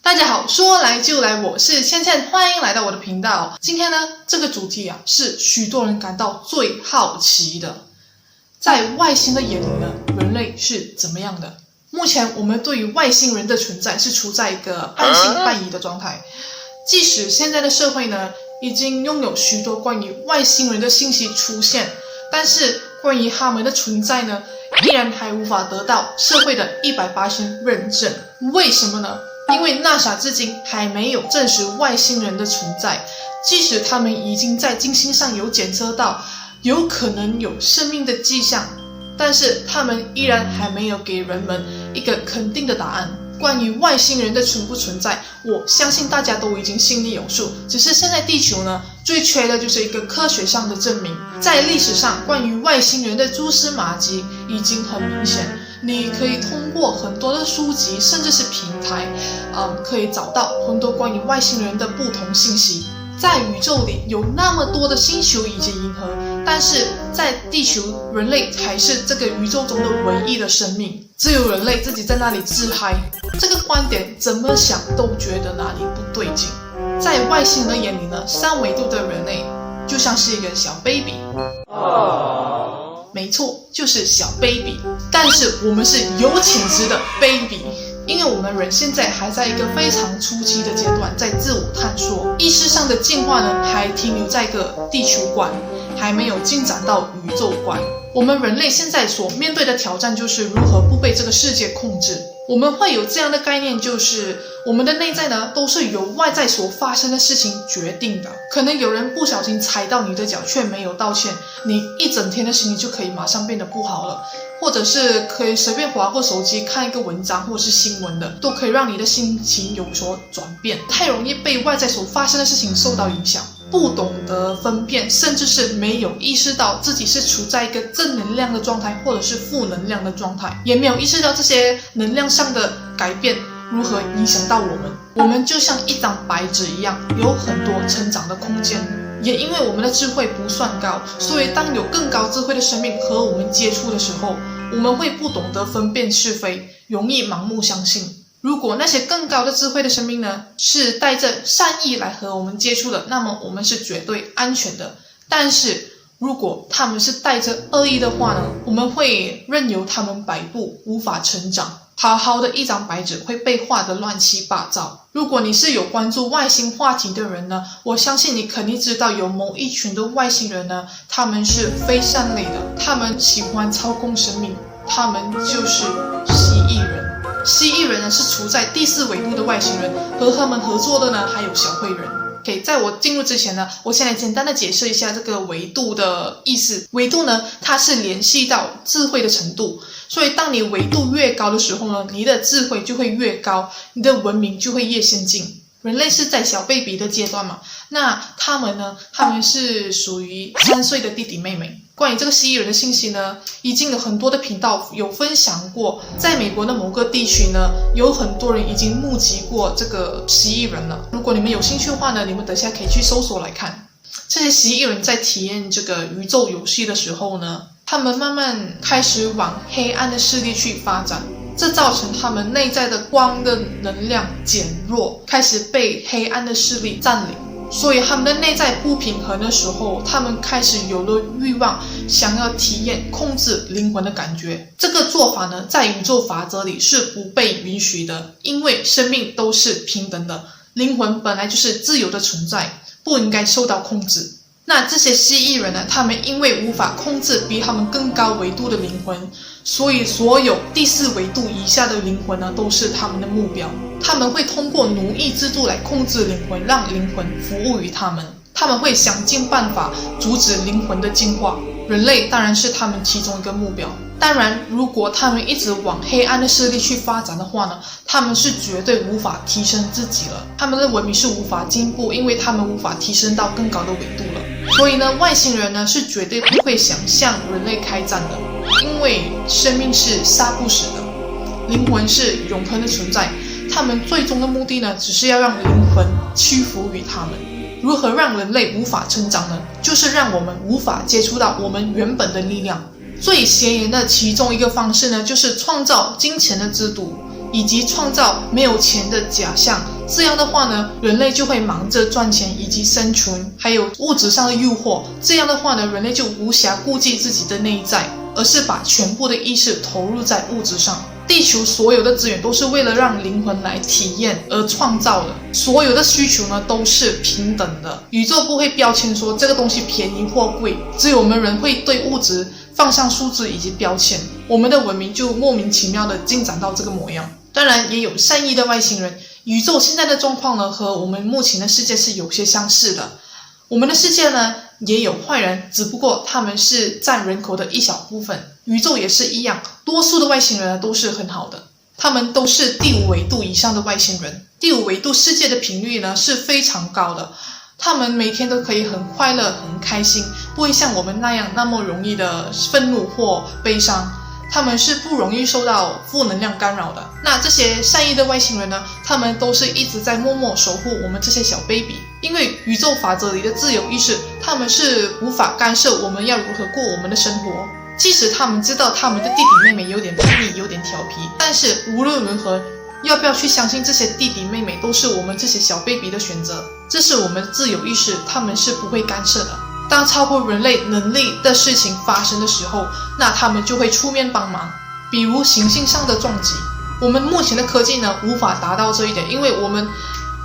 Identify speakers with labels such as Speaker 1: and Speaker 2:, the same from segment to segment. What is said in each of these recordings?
Speaker 1: 大家好，说来就来，我是倩倩，欢迎来到我的频道。今天呢，这个主题是许多人感到最好奇的，在外星的眼里呢，人类是怎么样的？目前我们对于外星人的存在是处在一个半信半疑的状态，即使现在的社会呢，已经拥有许多关于外星人的信息出现，但是关于他们的存在呢，依然还无法得到社会的100%认证。为什么呢？因为 NASA 至今还没有证实外星人的存在，即使他们已经在金星上有检测到有可能有生命的迹象，但是他们依然还没有给人们一个肯定的答案。关于外星人的存不存在，我相信大家都已经心里有数，只是现在地球呢，最缺的就是一个科学上的证明。在历史上，关于外星人的蛛丝马迹已经很明显，你可以通过很多的书籍甚至是平台，可以找到很多关于外星人的不同信息。在宇宙里有那么多的星球以及银河，但是在地球，人类还是这个宇宙中的唯一的生命，只有人类自己在那里自嗨。这个观点怎么想都觉得哪里不对劲。在外星人眼里呢，3维度的人类就像是一个小 baby， 没错，就是小 baby， 但是我们是有潜质的 baby。因为我们人现在还在一个非常初期的阶段，在自我探索，意识上的进化呢，还停留在一个地球观，还没有进展到宇宙观。我们人类现在所面对的挑战就是如何不被这个世界控制。我们会有这样的概念，就是我们的内在呢，都是由外在所发生的事情决定的。可能有人不小心踩到你的脚，却没有道歉，你一整天的心情就可以马上变得不好了。或者是可以随便滑过手机看一个文章或是新闻的，都可以让你的心情有所转变。太容易被外在所发生的事情受到影响，不懂得分辨，甚至是没有意识到自己是处在一个正能量的状态或者是负能量的状态，也没有意识到这些能量上的改变如何影响到我们。我们就像一张白纸一样，有很多成长的空间。也因为我们的智慧不算高，所以当有更高智慧的生命和我们接触的时候，我们会不懂得分辨是非，容易盲目相信。如果那些更高的智慧的生命呢，是带着善意来和我们接触的，那么我们是绝对安全的。但是如果他们是带着恶意的话呢，我们会任由他们摆布，无法成长。好好的一张白纸会被画得乱七八糟。如果你是有关注外星话题的人呢，我相信你肯定知道有某一群的外星人呢，他们是非善类的，他们喜欢操控生命，他们就是蜥蜴人。蜥蜴人呢是处在第4维度的外星人，和他们合作的呢还有小灰人。OK， 在我进入之前呢，我先来简单的解释一下这个维度的意思。维度呢，它是联系到智慧的程度，所以当你维度越高的时候呢，你的智慧就会越高，你的文明就会越先进。人类是在小 baby 的阶段嘛，那他们呢，他们是属于3岁的弟弟妹妹。关于这个蜥蜴人的信息呢，已经有很多的频道有分享过，在美国的某个地区呢，有很多人已经目击过这个蜥蜴人了。如果你们有兴趣的话呢，你们等一下可以去搜索来看。这些蜥蜴人在体验这个宇宙游戏的时候呢，他们慢慢开始往黑暗的势力去发展，这造成他们内在的光的能量减弱，开始被黑暗的势力占领。所以他们的内在不平衡的时候，他们开始有了欲望，想要体验控制灵魂的感觉。这个做法呢，在宇宙法则里是不被允许的，因为生命都是平等的，灵魂本来就是自由的存在，不应该受到控制。那这些蜥蜴人呢，他们因为无法控制比他们更高维度的灵魂，所以所有第4维度以下的灵魂呢，都是他们的目标。他们会通过奴役制度来控制灵魂，让灵魂服务于他们。他们会想尽办法阻止灵魂的进化，人类当然是他们其中一个目标。当然，如果他们一直往黑暗的势力去发展的话呢，他们是绝对无法提升自己了，他们的文明是无法进步，因为他们无法提升到更高的维度了。所以呢，外星人呢是绝对不会想向人类开战的，因为生命是杀不死的，灵魂是永恒的存在，他们最终的目的呢，只是要让灵魂屈服于他们。如何让人类无法成长呢？就是让我们无法接触到我们原本的力量。最显眼的其中一个方式呢，就是创造金钱的制度，以及创造没有钱的假象。这样的话呢，人类就会忙着赚钱以及生存，还有物质上的诱惑。这样的话呢，人类就无暇顾及自己的内在，而是把全部的意识投入在物质上。地球所有的资源都是为了让灵魂来体验而创造的，所有的需求呢都是平等的。宇宙不会标签说这个东西便宜或贵，只有我们人会对物质放上数字以及标签，我们的文明就莫名其妙的进展到这个模样。当然也有善意的外星人，宇宙现在的状况呢和我们目前的世界是有些相似的。我们的世界呢也有坏人，只不过他们是占人口的一小部分。宇宙也是一样，多数的外星人都是很好的，他们都是第5维度以上的外星人。第5维度世界的频率呢是非常高的，他们每天都可以很快乐很开心，不会像我们那样那么容易的愤怒或悲伤，他们是不容易受到负能量干扰的。那这些善意的外星人呢，他们都是一直在默默守护我们这些小 baby， 因为宇宙法则里的自由意识，他们是无法干涉我们要如何过我们的生活。即使他们知道他们的弟弟妹妹有点叛逆有点调皮，但是无论如何要不要去相信这些弟弟妹妹都是我们这些小 baby 的选择，这是我们的自由意识，他们是不会干涉的。当超过人类能力的事情发生的时候，那他们就会出面帮忙。比如行星上的撞击，我们目前的科技呢无法达到这一点，因为我们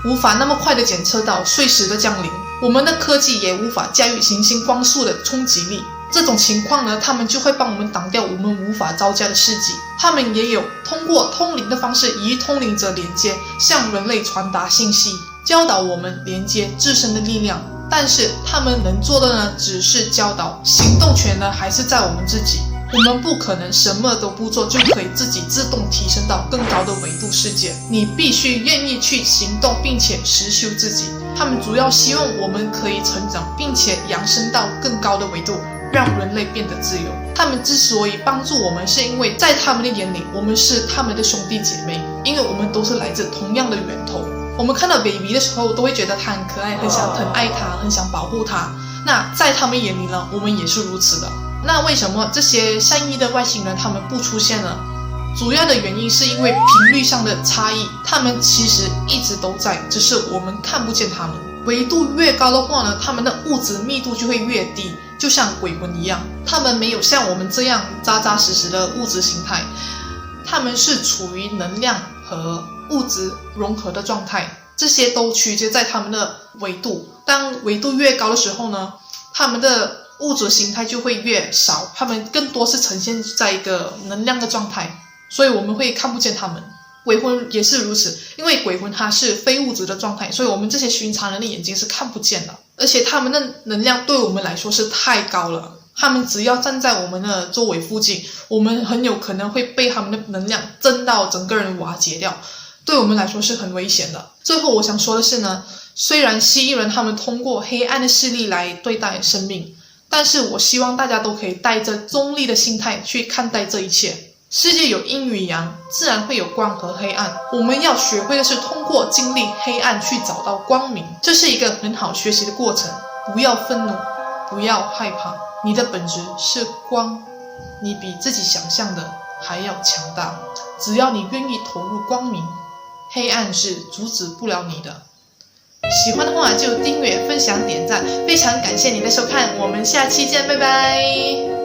Speaker 1: 无法那么快的检测到碎石的降临，我们的科技也无法驾驭行星光速的冲击力。这种情况呢，他们就会帮我们挡掉我们无法招架的事迹。他们也有通过通灵的方式与通灵者连接，向人类传达信息，教导我们连接自身的力量。但是他们能做的呢，只是教导，行动权呢还是在我们自己。我们不可能什么都不做就可以自己自动提升到更高的维度世界，你必须愿意去行动并且实修自己。他们主要希望我们可以成长并且扬升到更高的维度，让人类变得自由。他们之所以帮助我们，是因为在他们的眼里，我们是他们的兄弟姐妹，因为我们都是来自同样的源头。我们看到 baby 的时候，都会觉得他很可爱，很想疼爱他，很想保护他。那在他们眼里呢，我们也是如此的。那为什么这些善意的外星人他们不出现呢？主要的原因是因为频率上的差异，他们其实一直都在，只是我们看不见他们。维度越高的话呢，他们的物质密度就会越低，就像鬼魂一样，他们没有像我们这样扎扎实实的物质形态，他们是处于能量和物质融合的状态，这些都取决在他们的维度。当维度越高的时候呢，他们的物质形态就会越少，他们更多是呈现在一个能量的状态，所以我们会看不见他们。鬼魂也是如此，因为鬼魂它是非物质的状态，所以我们这些寻常人的眼睛是看不见的，而且他们的能量对我们来说是太高了，他们只要站在我们的周围附近，我们很有可能会被他们的能量震到整个人瓦解掉，对我们来说是很危险的。最后我想说的是呢，虽然蜥蜴人他们通过黑暗的势力来对待生命，但是我希望大家都可以带着中立的心态去看待这一切。世界有阴与阳，自然会有光和黑暗，我们要学会的是通过经历黑暗去找到光明，这是一个很好学习的过程。不要愤怒，不要害怕，你的本质是光，你比自己想象的还要强大。只要你愿意投入光明，黑暗是阻止不了你的。喜欢的话就订阅、分享、点赞，非常感谢你的收看，我们下期见，拜拜。